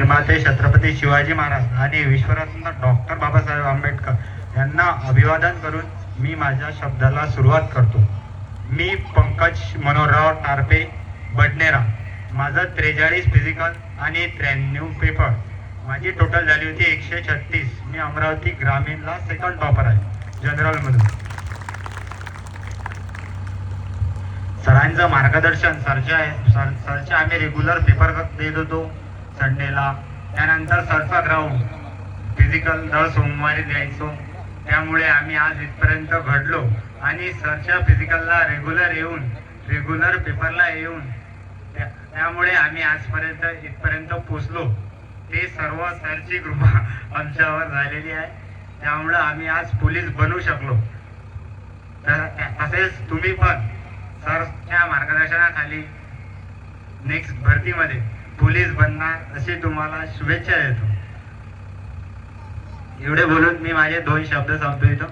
निर्माते छत्रपती शिवाजी महाराज आणि विश्वरत्न डॉक्टर बाबासाहेब आंबेडकर यांना अभिवादन करून मी माझ्या शब्दाला सुरुवात करतो. मी पंकज मनोहरराव टारपे बडनेरा. माझं 43 फिजिकल आणि 93 पेपर. माझी टोटल झाली होती 136. मी अमरावती ग्रामीणला सेकंड टॉपर आहे जनरलमधून. सरांचं मार्गदर्शन सरचे आम्ही रेग्युलर पेपर देत होतो संडेला. त्यानंतर सरचा ग्राउंड फिजिकल दर सोमवारी द्यायचो. त्यामुळे आम्ही आज इथपर्यंत घडलो आणि सरच्या फिजिकलला रेग्युलर पेपरला येऊन त्यामुळे आम्ही आजपर्यंत इथपर्यंत पोचलो. ते सर्व सरची कृपा आमच्यावर झालेली आहे. त्यामुळे आम्ही आज पोलीस बनू शकलो. तसेच तुम्ही पण सरच्या मार्गदर्शनाखाली नेक्स्ट भरतीमध्ये पोलीस बनणार अशी तुम्हाला शुभेच्छा देतो. एवढे बोलून मी माझे 2 शब्द संपवितो.